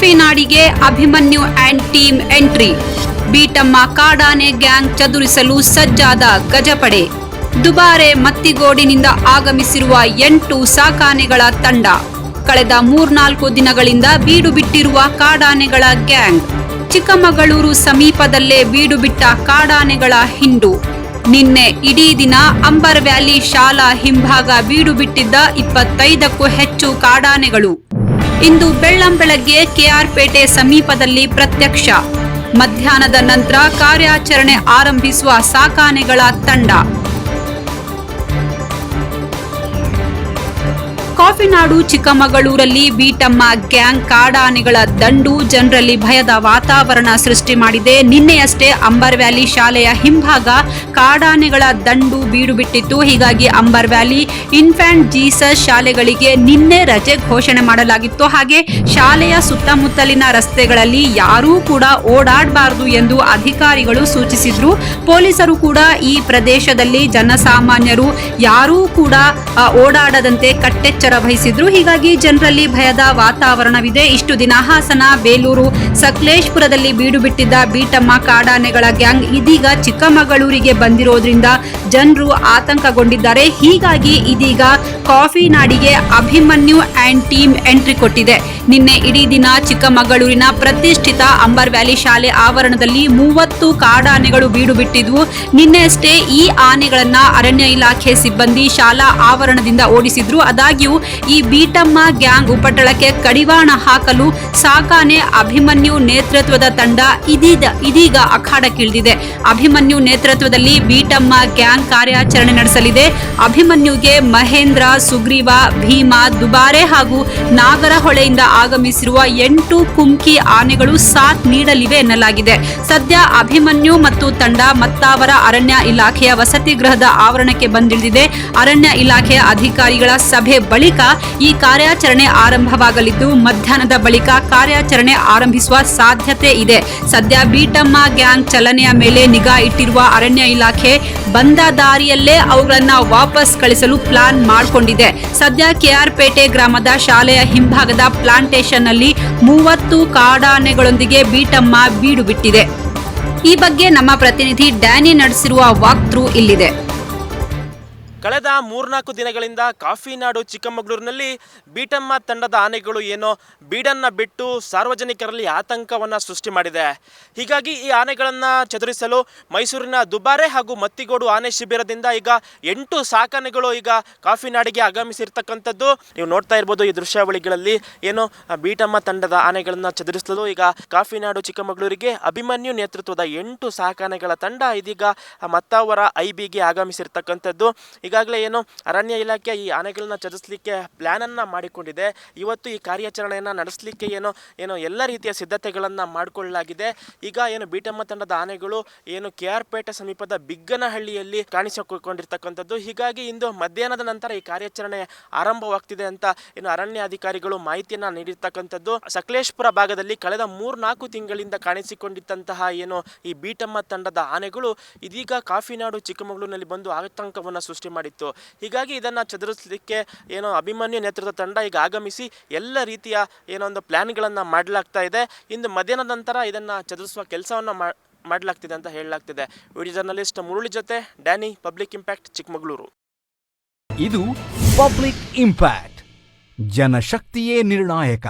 Coffee ನಾಡಿಗೆ Abhimanyu and team entry. ಬೀಟಮ್ಮ ಕಾಡಾನೆ gang ಚದುರಿಸಲು ಸಜ್ಜಾದ ಗಜಪಡೆ. ದುಬಾರೆ ಮತ್ತಿಗೋಡಿನಿಂದ ಆಗಮಿಸಿರುವ 8 ಸಾಕಾನೆಗಳ ತಂಡ. ಕಳೆದ 3-4 ದಿನಗಳಿಂದ ಬೀಡು ಬಿಟ್ಟಿರುವ ಕಾಡಾನೆಗಳ ಗ್ಯಾಂಗ್. ಚಿಕ್ಕಮಗಳೂರು ಸಮೀಪದಲ್ಲೇ ಬೀಡು ಬಿಟ್ಟ ಕಾಡಾನೆಗಳ ಹಿಂಡು. ನಿನ್ನೆ ಇಡೀ ದಿನ ಅಂಬರ್ ವ್ಯಾಲಿ ಶಾಲಾ ಹಿಂಭಾಗ ಬೀಡು ಬಿಟ್ಟಿದ್ದ 25ಕ್ಕೂ ಹೆಚ್ಚು ಕಾಡಾನೆಗಳು. ಇಂದು ಬೆಳ್ಳಂಬೆಳಗ್ಗೆ ಕೆಆರ್ಪೇಟೆ ಸಮೀಪದಲ್ಲಿ ಪ್ರತ್ಯಕ್ಷ. ಮಧ್ಯಾಹ್ನದ ನಂತರ ಕಾರ್ಯಾಚರಣೆ ಆರಂಭಿಸುವ ಸಾಕಾನೆಗಳ ತಂಡ. ಕಾಫಿನಾಡು ಚಿಕ್ಕಮಗಳೂರಲ್ಲಿ ಬೀಟಮ್ಮ ಗ್ಯಾಂಗ್ ಕಾಡಾನೆಗಳ ದಂಡು ಜನರಲ್ಲಿ ಭಯದ ವಾತಾವರಣ ಸೃಷ್ಟಿ ಮಾಡಿದೆ. ನಿನ್ನೆಯಷ್ಟೇ ಅಂಬರ್ ವ್ಯಾಲಿ ಶಾಲೆಯ ಹಿಂಭಾಗ ಕಾಡಾನೆಗಳ ದಂಡು ಬೀಡು ಬಿಟ್ಟಿತ್ತು. ಹೀಗಾಗಿ ಅಂಬರ್ ವ್ಯಾಲಿ ಇನ್ಫ್ಯಾಂಟ್ ಜೀಸಸ್ ಶಾಲೆಗಳಿಗೆ ನಿನ್ನೆ ರಜೆ ಘೋಷಣೆ ಮಾಡಲಾಗಿತ್ತು. ಹಾಗೆ ಶಾಲೆಯ ಸುತ್ತಮುತ್ತಲಿನ ರಸ್ತೆಗಳಲ್ಲಿ ಯಾರೂ ಕೂಡ ಓಡಾಡಬಾರದು ಎಂದು ಅಧಿಕಾರಿಗಳು ಸೂಚಿಸಿದ್ರು. ಪೊಲೀಸರು ಕೂಡ ಈ ಪ್ರದೇಶದಲ್ಲಿ ಜನಸಾಮಾನ್ಯರು ಯಾರೂ ಕೂಡ ಓಡಾಡದಂತೆ ಕಟ್ಟೆಚ್ಚರ ವಹಿಸಿದ್ರು. ಹೀಗಾಗಿ ಜನರಲ್ಲಿ ಭಯದ ವಾತಾವರಣವಿದೆ. ಇಷ್ಟು ದಿನ ಹಾಸನ, ಬೇಲೂರು, ಸಕಲೇಶಪುರದಲ್ಲಿ ಬೀಡು ಬಿಟ್ಟಿದ್ದ ಬೀಟಮ್ಮ ಕಾಡಾನೆಗಳ ಗ್ಯಾಂಗ್ ಇದೀಗ ಚಿಕ್ಕಮಗಳೂರಿಗೆ ಬಂದಿರೋದ್ರಿಂದ ಜನರು ಆತಂಕಗೊಂಡಿದ್ದಾರೆ. ಹೀಗಾಗಿ ಇದೀಗ ಕಾಫಿ ನಾಡಿಗೆ ಅಭಿಮನ್ಯು ಅಂಡ್ ಟೀಮ್ ಎಂಟ್ರಿ ಕೊಟ್ಟಿದೆ. ನಿನ್ನೆ ಇಡೀ ದಿನ ಚಿಕ್ಕಮಗಳೂರಿನ ಪ್ರತಿಷ್ಠಿತ ಅಂಬರ್ ವ್ಯಾಲಿ ಶಾಲೆ ಆವರಣದಲ್ಲಿ 30 ಕಾಡಾನೆಗಳು ಬೀಡು ಬಿಟ್ಟಿದ್ವು. ನಿನ್ನೆಯಷ್ಟೇ ಈ ಆನೆಗಳನ್ನ ಅರಣ್ಯ ಇಲಾಖೆ ಸಿಬ್ಬಂದಿ ಶಾಲಾ ಆವರಣದಿಂದ ಓಡಿಸಿದ್ರು. ಆದಾಗ್ಯೂ ಈ ಬೀಟಮ್ಮ ಗ್ಯಾಂಗ್ ಉಪಟಳಕ್ಕೆ ಕಡಿವಾಣ ಹಾಕಲು ಸಾಕಾನೆ ಅಭಿಮನ್ಯು ನೇತೃತ್ವದ ತಂಡ ಇದೀಗ ಅಖಾಡಕ್ಕಿಳಿದಿದೆ. ಅಭಿಮನ್ಯು ನೇತೃತ್ವದಲ್ಲಿ ಬೀಟಮ್ಮ ಗ್ಯಾಂಗ್ ಕಾರ್ಯಾಚರಣೆ ನಡೆಸಲಿದೆ. ಅಭಿಮನ್ಯುಗೆ ಮಹೇಂದ್ರ, ಸುಗ್ರೀವ, ಭೀಮಾ, ದುಬಾರೆ ಹಾಗೂ ನಾಗರಹೊಳೆಯಿಂದ ಆಗಮಿಸಿರುವ 8 ಕುಮ್ಕಿ ಆನೆಗಳು ಸಾಥ್ ನೀಡಲಿವೆ ಎನ್ನಲಾಗಿದೆ. ಸದ್ಯ ಅಭಿಮನ್ಯು ಮತ್ತು ತಂಡ ಮತ್ತಾವರ ಅರಣ್ಯ ಇಲಾಖೆಯ ವಸತಿ ಗೃಹದ ಆವರಣಕ್ಕೆ ಬಂದಿಳಿದಿದೆ. ಅರಣ್ಯ ಇಲಾಖೆಯ ಅಧಿಕಾರಿಗಳ ಸಭೆ ಬಳಿಕ ಈ ಕಾರ್ಯಾಚರಣೆ ಆರಂಭವಾಗಲಿದ್ದು ಮಧ್ಯಾಹ್ನದ ಬಳಿಕ ಕಾರ್ಯಾಚರಣೆ ಆರಂಭಿಸುವ ಸಾಧ್ಯತೆ ಇದೆ. ಸದ್ಯ ಬೀಟಮ್ಮ ಗ್ಯಾಂಗ್ ಚಲನೆಯ ಮೇಲೆ ನಿಗಾ ಇಟ್ಟಿರುವ ಅರಣ್ಯ ಇಲಾಖೆ ಬಂದ ದಾರಿಯಲ್ಲೇ ಅವುಗಳನ್ನ ವಾಪಸ್ ಕಳಿಸಲು ಪ್ಲಾನ್ ಮಾಡಿಕೊಂಡಿದೆ. ಸದ್ಯ ಕೆಆರ್ಪೇಟೆ ಗ್ರಾಮದ ಶಾಲೆಯ ಹಿಂಭಾಗದ ಪ್ಲಾಂಟೇಶನ್ ನಲ್ಲಿ 30 ಕಾಡಾನೆಗಳೊಂದಿಗೆ ಬೀಟಮ್ಮ ಬೀಡು ಬಿಟ್ಟಿದೆ. ಈ ಬಗ್ಗೆ ನಮ್ಮ ಪ್ರತಿನಿಧಿ ಡ್ಯಾನಿ ನಡೆಸಿರುವ ವಾಕ್ ಥ್ರೂ ಇಲ್ಲಿದೆ. ಕಳೆದ 3-4 ದಿನಗಳಿಂದ ಕಾಫಿನಾಡು ಚಿಕ್ಕಮಗಳೂರಿನಲ್ಲಿ ಬೀಟಮ್ಮ ತಂಡದ ಆನೆಗಳು ಏನೋ ಬೀಡನ್ನು ಬಿಟ್ಟು ಸಾರ್ವಜನಿಕರಲ್ಲಿ ಆತಂಕವನ್ನು ಸೃಷ್ಟಿ ಮಾಡಿದೆ. ಹೀಗಾಗಿ ಈ ಆನೆಗಳನ್ನು ಚದುರಿಸಲು ಮೈಸೂರಿನ ದುಬಾರೆ ಹಾಗೂ ಮತ್ತಿಗೋಡು ಆನೆ ಶಿಬಿರದಿಂದ ಈಗ 8 ಸಾಕಾನೆಗಳು ಈಗ ಕಾಫಿನಾಡಿಗೆ ಆಗಮಿಸಿರ್ತಕ್ಕಂಥದ್ದು ನೀವು ನೋಡ್ತಾ ಇರ್ಬೋದು. ಈ ದೃಶ್ಯಾವಳಿಗಳಲ್ಲಿ ಏನು ಬೀಟಮ್ಮ ತಂಡದ ಆನೆಗಳನ್ನು ಚದುರಿಸಲು ಈಗ ಕಾಫಿನಾಡು ಚಿಕ್ಕಮಗಳೂರಿಗೆ ಅಭಿಮನ್ಯು ನೇತೃತ್ವದ 8 ಸಾಕಾನೆಗಳ ತಂಡ ಇದೀಗ ಮತ್ತಾವರ ಐಬಿಗೆ ಆಗಮಿಸಿರ್ತಕ್ಕಂಥದ್ದು. ಈಗಾಗಲೇ ಏನು ಅರಣ್ಯ ಇಲಾಖೆ ಈ ಆನೆಗಳನ್ನ ಚದುರಿಸಲಿಕ್ಕೆ ಪ್ಲ್ಯಾನನ್ನು ಮಾಡಿಕೊಂಡಿದೆ. ಇವತ್ತು ಈ ಕಾರ್ಯಾಚರಣೆಯನ್ನು ನಡೆಸಲಿಕ್ಕೆ ಏನೋ ಎಲ್ಲ ರೀತಿಯ ಸಿದ್ಧತೆಗಳನ್ನು ಮಾಡಿಕೊಳ್ಳಲಾಗಿದೆ. ಈಗ ಏನು ಬೀಟಮ್ಮ ತಂಡದ ಆನೆಗಳು ಏನು ಕೆಆರ್ಪೇಟೆ ಸಮೀಪದ ಬಿಗ್ಗನಹಳ್ಳಿಯಲ್ಲಿ ಕಾಣಿಸಿಕೊಂಡಿರ್ತಕ್ಕಂಥದ್ದು. ಹೀಗಾಗಿ ಇಂದು ಮಧ್ಯಾಹ್ನದ ನಂತರ ಈ ಕಾರ್ಯಾಚರಣೆ ಆರಂಭವಾಗ್ತಿದೆ ಅಂತ ಏನು ಅರಣ್ಯ ಅಧಿಕಾರಿಗಳು ಮಾಹಿತಿಯನ್ನು ನೀಡಿರ್ತಕ್ಕಂಥದ್ದು. ಸಕಲೇಶಪುರ ಭಾಗದಲ್ಲಿ ಕಳೆದ 3-4 ತಿಂಗಳಿಂದ ಕಾಣಿಸಿಕೊಂಡಿದ್ದಂತಹ ಏನು ಈ ಬೀಟಮ್ಮ ತಂಡದ ಆನೆಗಳು ಇದೀಗ ಕಾಫಿನಾಡು ಚಿಕ್ಕಮಗಳೂರಿನಲ್ಲಿ ಬಂದು ಆತಂಕವನ್ನು ಸೃಷ್ಟಿ ಮಾಡಿತ್ತು. ಹೀಗಾಗಿ ಇದನ್ನು ಚದುರಿಸಲಿಕ್ಕೆ ಏನೋ ಅಭಿಮನ್ಯು ನೇತೃತ್ವದ ತಂಡ ಈಗ ಆಗಮಿಸಿ ಎಲ್ಲ ರೀತಿಯ ಏನೋ ಒಂದು ಪ್ಲಾನ್ಗಳನ್ನು ಮಾಡಲಾಗ್ತಾ ಇದೆ. ಇಂದು ಮಧ್ಯಾಹ್ನದ ನಂತರ ಇದನ್ನು ಚದುರಿಸುವ ಕೆಲಸವನ್ನು ಮಾಡಲಾಗ್ತಿದೆ ಅಂತ ಹೇಳಲಾಗ್ತಿದೆ. ವಿಡಿಯೋ ಜರ್ನಲಿಸ್ಟ್ ಮುರಳಿ ಜೊತೆ ಡ್ಯಾನಿ, ಪಬ್ಲಿಕ್ ಇಂಪ್ಯಾಕ್ಟ್, ಚಿಕ್ಕಮಗಳೂರು. ಇದು ಪಬ್ಲಿಕ್ ಇಂಪ್ಯಾಕ್ಟ್, ಜನಶಕ್ತಿಯೇ ನಿರ್ಣಾಯಕ.